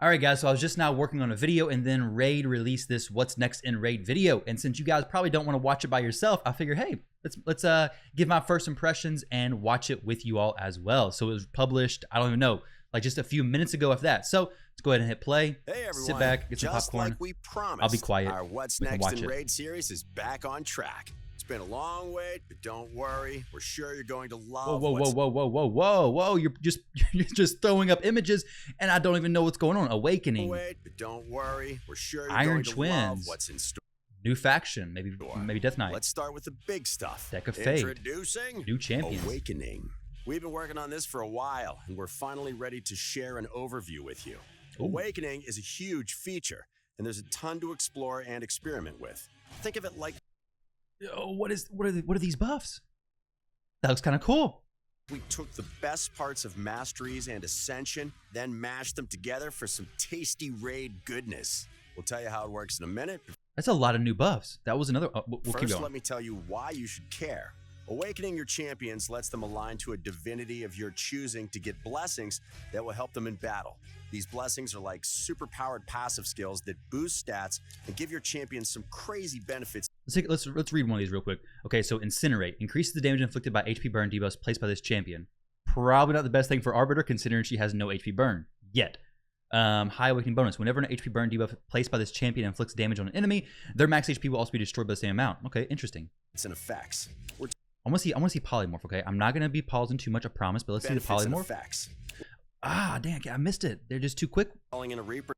All right, guys, so I was just now working on a video, and then Raid released this What's Next in Raid video. And since you guys probably don't want to watch it by yourself, I figured, hey, let's give my first impressions and watch it with you all as well. So it was published, I don't even know, like just a few minutes ago of that. So let's go ahead and hit play. Hey everyone, sit back, get some popcorn. Like we promised, I'll be quiet. Our What's Next in Raid series is back on track. It's been a long wait, but don't worry. We're sure you're going to love. Whoa! You're just throwing up images, and I don't even know what's going on. Awakening. Wait, but don't worry. We're sure you're Iron going to Twins. love what's in store. New faction, maybe Death Knight. Let's start with the big stuff. Deck of Fate. Introducing new champions. Awakening. We've been working on this for a while, and we're finally ready to share an overview with you. Ooh. Awakening is a huge feature, and there's a ton to explore and experiment with. Think of it like. Oh, what are these buffs? That looks kind of cool. We took the best parts of Masteries and Ascension, then mashed them together for some tasty raid goodness. We'll tell you how it works in a minute. That's a lot of new buffs. That was another. We'll keep going. First, let me tell you why you should care. Awakening your champions lets them align to a divinity of your choosing to get blessings that will help them in battle. These blessings are like super-powered passive skills that boost stats and give your champions some crazy benefits. Let's read one of these real quick. Okay, so Incinerate. Increases the damage inflicted by HP burn debuffs placed by this champion. Probably not the best thing for Arbiter, considering she has no HP burn yet. High Awakening bonus. Whenever an HP burn debuff placed by this champion inflicts damage on an enemy, their max HP will also be destroyed by the same amount. Okay, interesting. It's an effects. I want to see polymorph. Okay, I'm not gonna be pausing too much, I promise. But let's see the polymorph. Ah, dang, I missed it. They're just too quick. Calling in a Reaper.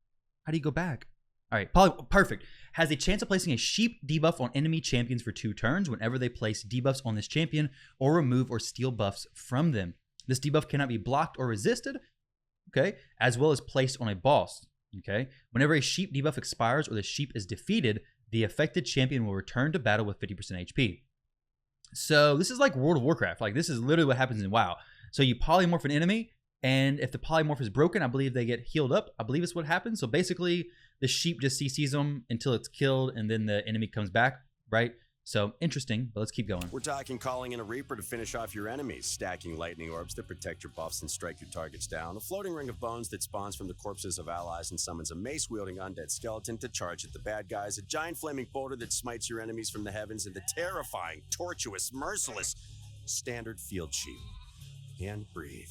How do you go back? All right, perfect. Has a chance of placing a sheep debuff on enemy champions for 2 turns whenever they place debuffs on this champion or remove or steal buffs from them. This debuff cannot be blocked or resisted, okay, as well as placed on a boss, okay? Whenever a sheep debuff expires or the sheep is defeated, the affected champion will return to battle with 50% HP. So this is like World of Warcraft. Like this is literally what happens in WoW. So you polymorph an enemy, and if the polymorph is broken, I believe they get healed up. I believe it's what happens. So basically, the sheep just CCs them until it's killed, and then the enemy comes back, right? So interesting, but let's keep going. We're talking calling in a Reaper to finish off your enemies, stacking lightning orbs that protect your buffs and strike your targets down, a floating ring of bones that spawns from the corpses of allies and summons a mace-wielding undead skeleton to charge at the bad guys, a giant flaming boulder that smites your enemies from the heavens, and the terrifying, tortuous, merciless standard field sheep. And breathe.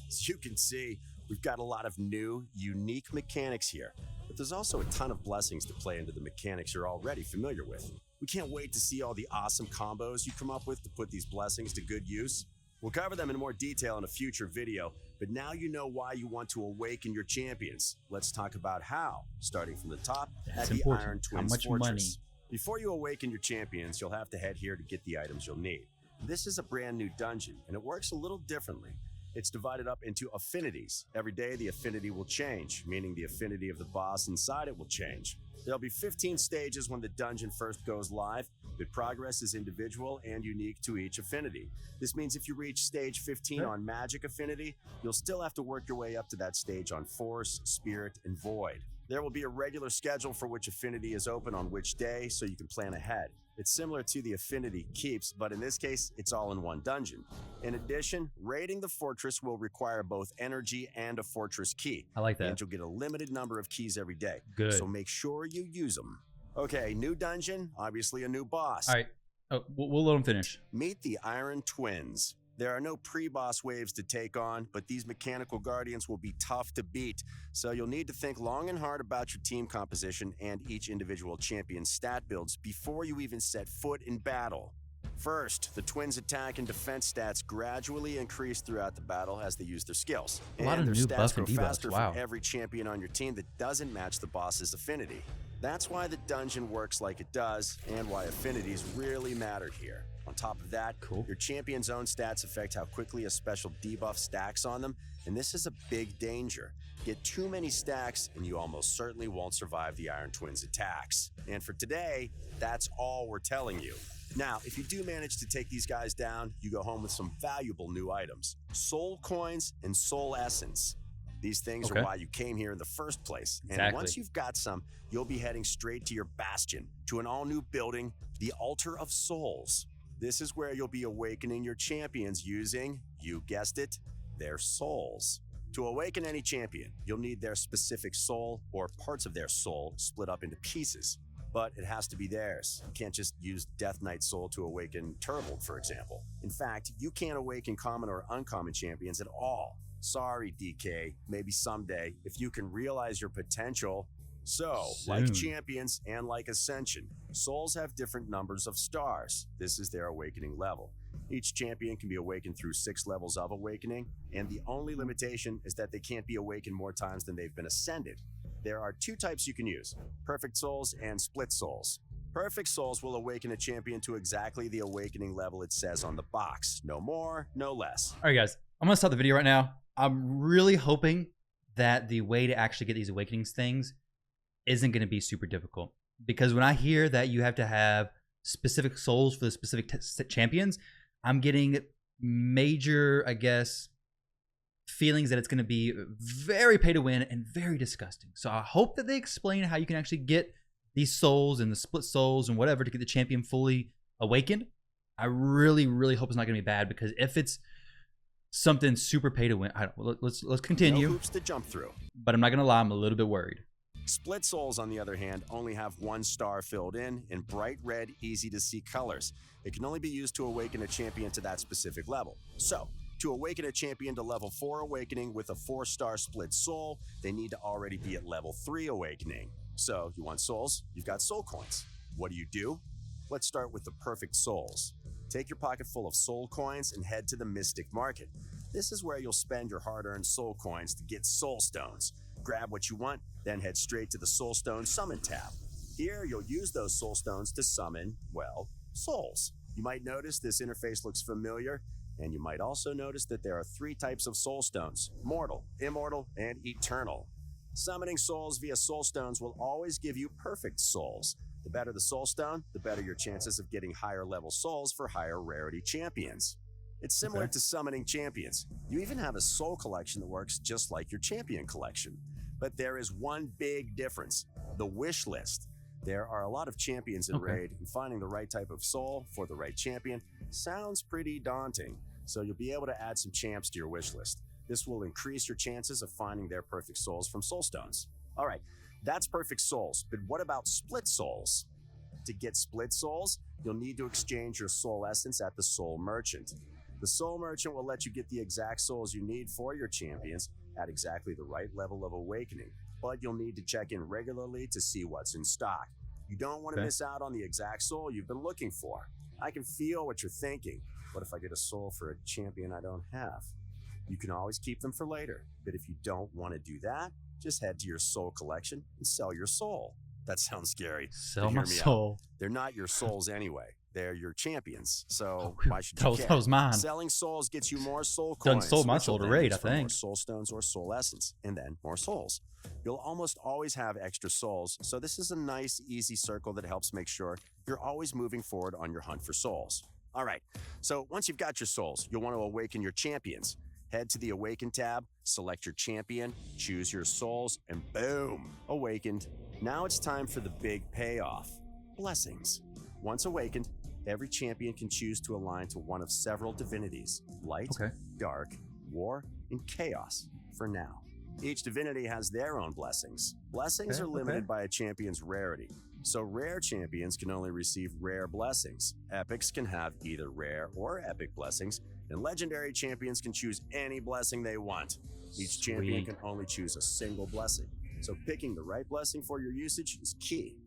As you can see, we've got a lot of new, unique mechanics here, but there's also a ton of blessings to play into the mechanics you're already familiar with. We can't wait to see all the awesome combos you come up with to put these blessings to good use. We'll cover them in more detail in a future video, but now you know why you want to awaken your champions. Let's talk about how, starting from the top at the Iron Twins Fortress. Before you awaken your champions, you'll have to head here to get the items you'll need. This is a brand new dungeon, and it works a little differently. It's divided up into affinities. Every day, the affinity will change, meaning the affinity of the boss inside it will change. There'll be 15 stages when the dungeon first goes live, but progress is individual and unique to each affinity. This means if you reach stage 15 on Magic Affinity, you'll still have to work your way up to that stage on Force, Spirit, and Void. There will be a regular schedule for which affinity is open on which day, so you can plan ahead. It's similar to the Affinity Keeps, but in this case, it's all in one dungeon. In addition, raiding the fortress will require both energy and a fortress key. I like that. And you'll get a limited number of keys every day. Good. So make sure you use them. Okay, new dungeon, obviously a new boss. All right, we'll let them finish. Meet the Iron Twins. There are no pre-boss waves to take on, but these mechanical guardians will be tough to beat. So you'll need to think long and hard about your team composition and each individual champion's stat builds before you even set foot in battle. First, the twins' attack and defense stats gradually increase throughout the battle as they use their skills. A lot of new buff and debuffs, faster wow. for every champion on your team that doesn't match the boss's affinity. That's why the dungeon works like it does, and why affinities really matter here. On top of that, your champion's own stats affect how quickly a special debuff stacks on them, and this is a big danger. Get too many stacks, and you almost certainly won't survive the Iron Twins' attacks. And for today, that's all we're telling you. Now, if you do manage to take these guys down, you go home with some valuable new items. Soul Coins and Soul Essence. These things are why you came here in the first place. And once you've got some, you'll be heading straight to your bastion, to an all-new building, the Altar of Souls. This is where you'll be awakening your champions using, you guessed it, their souls. To awaken any champion, you'll need their specific soul or parts of their soul split up into pieces. But it has to be theirs. You can't just use Death Knight Soul to awaken Turtle, for example. In fact, you can't awaken common or uncommon champions at all. Sorry, DK. Maybe someday, if you can realize your potential. So, like champions and like Ascension, souls have different numbers of stars. This is their awakening level. Each champion can be awakened through 6 levels of awakening, and the only limitation is that they can't be awakened more times than they've been ascended. There are 2 types you can use, Perfect Souls and Split Souls. Perfect Souls will awaken a champion to exactly the awakening level it says on the box. No more, no less. All right, guys, I'm going to stop the video right now. I'm really hoping that the way to actually get these awakenings things isn't going to be super difficult. Because when I hear that you have to have specific souls for the specific champions, I'm getting major, I guess, feelings that it's going to be very pay to win and very disgusting. So I hope that they explain how you can actually get these souls and the split souls and whatever to get the champion fully awakened. I really, really hope it's not going to be bad, because if it's something super pay to win, let's continue. No hoops to jump through. But I'm not going to lie, I'm a little bit worried. Split Souls, on the other hand, only have 1 star filled in bright red, easy-to-see colors. It can only be used to awaken a champion to that specific level. So, to awaken a champion to level 4 awakening with a 4-star Split Soul, they need to already be at level 3 awakening. So, you want souls? You've got soul coins. What do? Let's start with the Perfect Souls. Take your pocket full of soul coins and head to the Mystic Market. This is where you'll spend your hard-earned soul coins to get soul stones. Grab what you want, then head straight to the Soul Stone Summon tab. Here, you'll use those soul stones to summon, well, souls. You might notice this interface looks familiar, and you might also notice that there are 3 types of soul stones: mortal, immortal, and eternal. Summoning souls via soul stones will always give you perfect souls. The better the soul stone, the better your chances of getting higher level souls for higher rarity champions. It's similar to summoning champions. You even have a soul collection that works just like your champion collection. But there is one big difference: the wish list. There are a lot of champions in Raid, and finding the right type of soul for the right champion sounds pretty daunting. So you'll be able to add some champs to your wish list. This will increase your chances of finding their perfect souls from soul stones. All right, that's perfect souls, but what about split souls? To get split souls, you'll need to exchange your soul essence at the Soul Merchant. The Soul Merchant will let you get the exact souls you need for your champions at exactly the right level of awakening, but you'll need to check in regularly to see what's in stock. You don't want to miss out on the exact soul you've been looking for. I can feel what you're thinking. What if I get a soul for a champion I don't have? You can always keep them for later, but if you don't want to do that, just head to your soul collection and sell your soul. That sounds scary. Sell my soul. They're not your souls anyway. They're your champions. So why should you care? That was mine. Selling souls gets you more soul coins. Done sold my soul to Raid, I think. More soul stones or soul essence, and then more souls. You'll almost always have extra souls, so this is a nice, easy circle that helps make sure you're always moving forward on your hunt for souls. All right, so once you've got your souls, you'll want to awaken your champions. Head to the Awaken tab, select your champion, choose your souls, and boom, awakened. Now it's time for the big payoff: blessings. Once awakened, every champion can choose to align to one of several divinities: light, dark, war, and chaos for now. Each divinity has their own blessings. Blessings are limited by a champion's rarity. So rare champions can only receive rare blessings. Epics can have either rare or epic blessings, and legendary champions can choose any blessing they want. Each champion can only choose a single blessing, so picking the right blessing for your usage is key.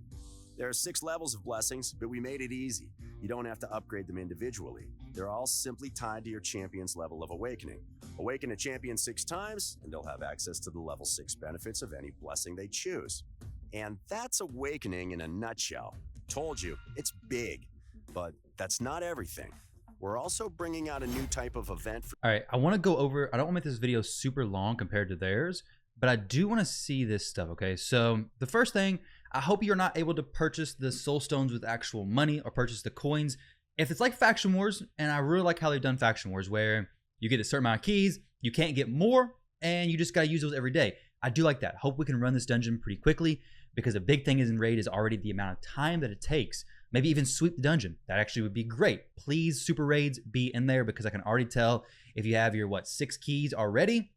There are 6 levels of blessings, but we made it easy. You don't have to upgrade them individually. They're all simply tied to your champion's level of awakening. Awaken a champion 6 times, and they'll have access to the level 6 benefits of any blessing they choose. And that's awakening in a nutshell. Told you, it's big, but that's not everything. We're also bringing out a new type of event. All right, I want to go over, I don't want to make this video super long compared to theirs, but I do want to see this stuff, okay? So the first thing, I hope you're not able to purchase the soul stones with actual money or purchase the coins. If it's like Faction Wars, and I really like how they've done Faction Wars, where you get a certain amount of keys, you can't get more, and you just got to use those every day. I do like that. Hope we can run this dungeon pretty quickly, because a big thing is in Raid is already the amount of time that it takes. Maybe even sweep the dungeon. That actually would be great. Please, Super Raids, be in there, because I can already tell if you have your, 6 keys already,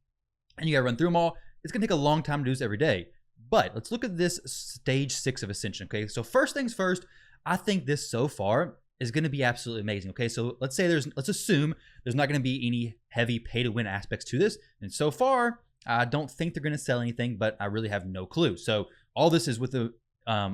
and you got to run through them all. It's going to take a long time to do this every day. But let's look at this stage 6 of Ascension. Okay, so first things first, I think this so far is going to be absolutely amazing. Okay, so let's assume there's not going to be any heavy pay to win aspects to this. And so far, I don't think they're going to sell anything, but I really have no clue. So all this is with the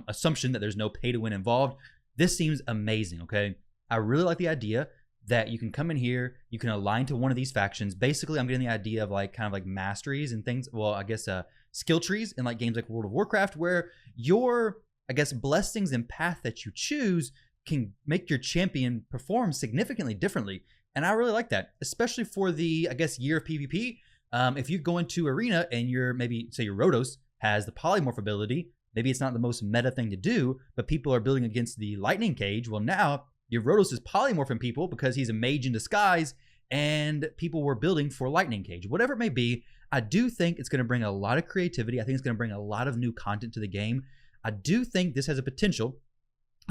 assumption that there's no pay to win involved. This seems amazing. Okay, I really like the idea that you can come in here, you can align to one of these factions. Basically, I'm getting the idea of like kind of like masteries and things. Well, I guess skill trees in like games like World of Warcraft, where your, I guess, blessings and path that you choose can make your champion perform significantly differently. And I really like that, especially for the, I guess, year of PvP. If you go into arena and you're maybe, say your Rhodos has the polymorph ability, maybe it's not the most meta thing to do, but people are building against the lightning cage. Well, now your Rhodos is polymorphing people because he's a mage in disguise, and people were building for lightning cage. Whatever it may be, I do think it's going to bring a lot of creativity. I think it's going to bring a lot of new content to the game. I do think this has a potential,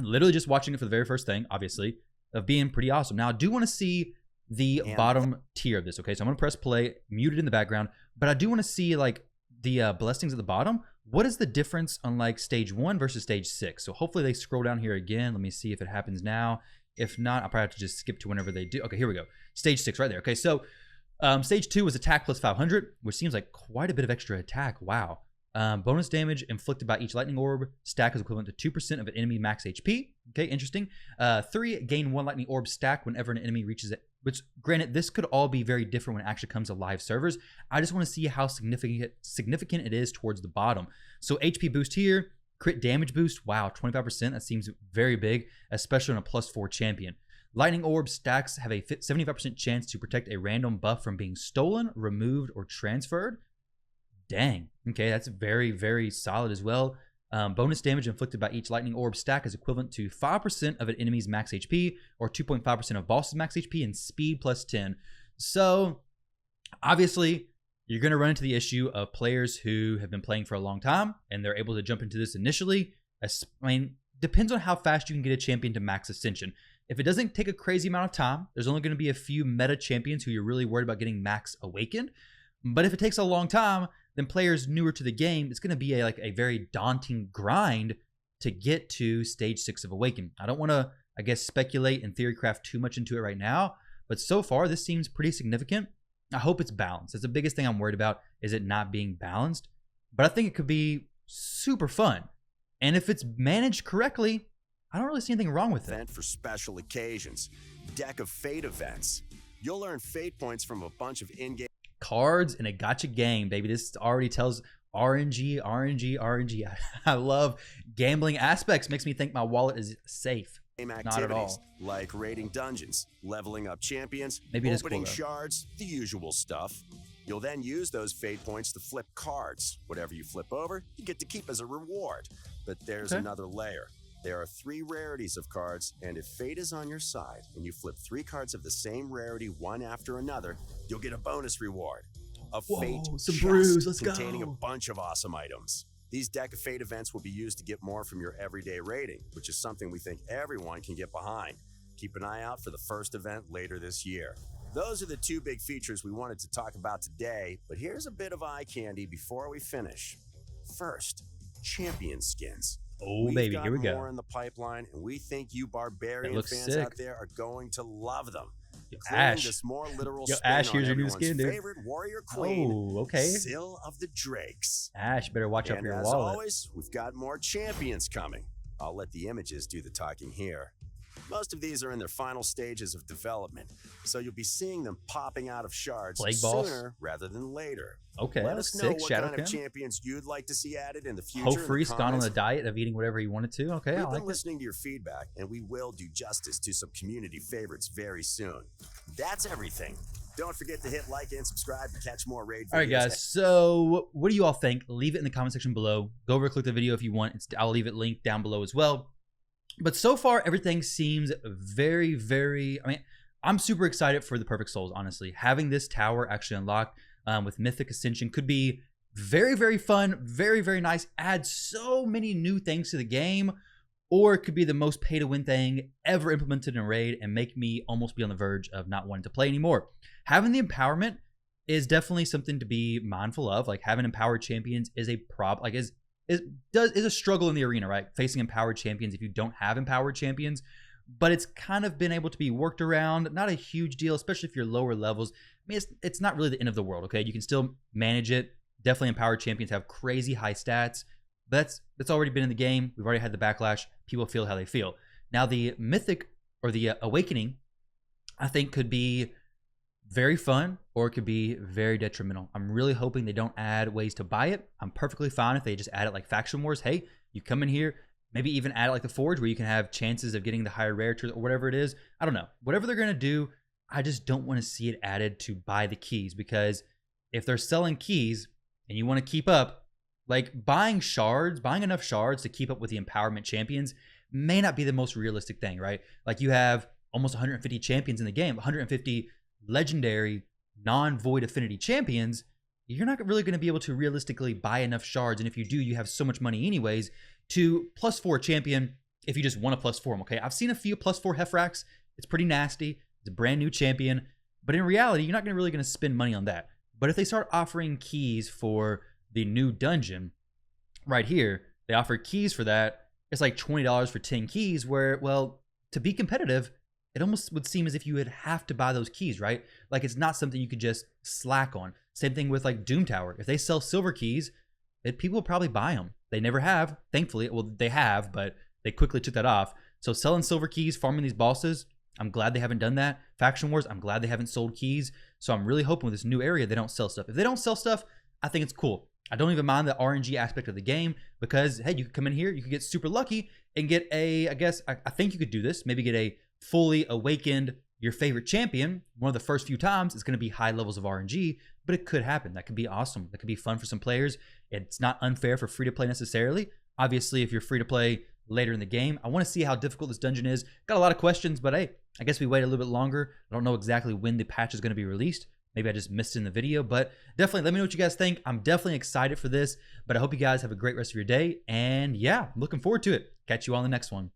literally just watching it for the very first thing, obviously, of being pretty awesome. Now, I do want to see the bottom tier of this. Okay, so I'm going to press play, muted in the background, but I do want to see like the blessings at the bottom. What is the difference on like stage 1 versus stage 6? So hopefully they scroll down here again. Let me see if it happens now. If not, I'll probably have to just skip to whenever they do. Okay, here we go. Stage 6 right there. Okay, so stage 2 was attack plus 500, which seems like quite a bit of extra attack. Wow. Bonus damage inflicted by each lightning orb stack is equivalent to 2% of an enemy max HP. Okay, interesting. 3, gain 1 lightning orb stack whenever an enemy reaches it. Which, granted, this could all be very different when it actually comes to live servers. I just want to see how significant it is towards the bottom. So HP boost here, crit damage boost. Wow, 25%. That seems very big, especially on a +4 champion. Lightning orb stacks have a 75% chance to protect a random buff from being stolen, removed, or transferred. Dang. Okay, that's very, very solid as well. Bonus damage inflicted by each lightning orb stack is equivalent to 5% of an enemy's max HP, or 2.5% of boss's max HP, and speed plus 10. So, obviously, you're going to run into the issue of players who have been playing for a long time, and they're able to jump into this initially. I mean, depends on how fast you can get a champion to max ascension. If it doesn't take a crazy amount of time, there's only going to be a few meta champions who you're really worried about getting max awakened. But if it takes a long time, then players newer to the game, it's going to be a very daunting grind to get to stage 6 of Awaken. I don't want to, I guess, speculate and theorycraft too much into it right now, but so far this seems pretty significant. I hope it's balanced. That's the biggest thing I'm worried about, is it not being balanced. But I think it could be super fun. And if it's managed correctly, I don't really see anything wrong with it. Event for special occasions. Deck of Fate events. You'll earn Fate points from a bunch of in-game cards in a gacha game, baby. This already tells RNG, RNG, RNG. I love gambling aspects. Makes me think my wallet is safe. Not at all. Like raiding dungeons, leveling up champions, maybe opening shards, the usual stuff. You'll then use those fate points to flip cards. Whatever you flip over, you get to keep as a reward. But there's another layer. There are 3 rarities of cards, and if fate is on your side and you flip 3 cards of the same rarity one after another, you'll get a bonus reward. A fate chest containing a bunch of awesome items. These Deck of Fate events will be used to get more from your everyday rating, which is something we think everyone can get behind. Keep an eye out for the first event later this year. Those are the 2 big features we wanted to talk about today, but here's a bit of eye candy before we finish. First, champion skins. Oh, baby, here we go. More in the pipeline, and we think you barbarian fans out there are going to love them. Ash. This more literal Ash, here's your new skin, dude. Favorite warrior queen, okay. Syl of the Drakes. Ash, better watch out for your wallet. And as always, we've got more champions coming. I'll let the images do the talking here. Most of these are in their final stages of development, so you'll be seeing them popping out of shards sooner rather than later. Okay, let us know what kind of champions you'd like to see added in the future. Hofree's gone on the diet of eating whatever he wanted to. Okay, We've been listening to your feedback, and we will do justice to some community favorites very soon. That's everything. Don't forget to hit like and subscribe to catch more raid videos. All right, guys. So, what do you all think? Leave it in the comment section below. Go over, click the video if you want. I'll leave it linked down below as well. But so far, everything seems very, very... I mean, I'm super excited for the Perfect Souls, honestly. Having this tower actually unlocked with Mythic Ascension could be very, very fun, very, very nice. Add so many new things to the game. Or it could be the most pay-to-win thing ever implemented in Raid and make me almost be on the verge of not wanting to play anymore. Having the empowerment is definitely something to be mindful of. Like having empowered champions is a problem. Like is a struggle in the arena, right? Facing empowered champions if you don't have empowered champions. But it's kind of been able to be worked around. Not a huge deal, especially if you're lower levels. I mean, it's not really the end of the world, okay? You can still manage it. Definitely empowered champions have crazy high stats. But that's already been in the game. We've already had the backlash. People feel how they feel. Now, the Mythic or the Awakening, I think could be very fun or it could be very detrimental. I'm really hoping they don't add ways to buy it. I'm perfectly fine if they just add it like Faction Wars. Hey, you come in here, maybe even add it like the Forge where you can have chances of getting the higher rarity or whatever it is. I don't know. Whatever they're going to do, I just don't want to see it added to buy the keys, because if they're selling keys and you want to keep up, like buying enough shards to keep up with the empowerment champions may not be the most realistic thing, right? Like you have almost 150 champions in the game, 150 legendary non-void affinity champions. You're not really going to be able to realistically buy enough shards. And if you do, you have so much money anyways to +4 champion if you just want to +4 them, okay? I've seen a few +4 Hefraks. It's pretty nasty. It's a brand new champion. But in reality, you're not really going to spend money on that. But if they start offering keys for the new dungeon, right here, they offer keys for that. It's like $20 for 10 keys where, well, to be competitive, it almost would seem as if you would have to buy those keys, right? Like it's not something you could just slack on. Same thing with like Doom Tower. If they sell silver keys, people will probably buy them. They never have, thankfully. Well, they have, but they quickly took that off. So selling silver keys, farming these bosses, I'm glad they haven't done that. Faction Wars, I'm glad they haven't sold keys. So I'm really hoping with this new area, they don't sell stuff. If they don't sell stuff, I think it's cool. I don't even mind the RNG aspect of the game because, hey, you could come in here, you could get super lucky and get I think you could do this, maybe get a fully awakened, your favorite champion. One of the first few times it's going to be high levels of RNG, but it could happen. That could be awesome. That could be fun for some players. It's not unfair for free to play necessarily. Obviously, if you're free to play later in the game, I want to see how difficult this dungeon is. Got a lot of questions, but hey, I guess we wait a little bit longer. I don't know exactly when the patch is going to be released. Maybe I just missed it in the video, but definitely let me know what you guys think. I'm definitely excited for this, but I hope you guys have a great rest of your day. And yeah, I'm looking forward to it. Catch you on the next one.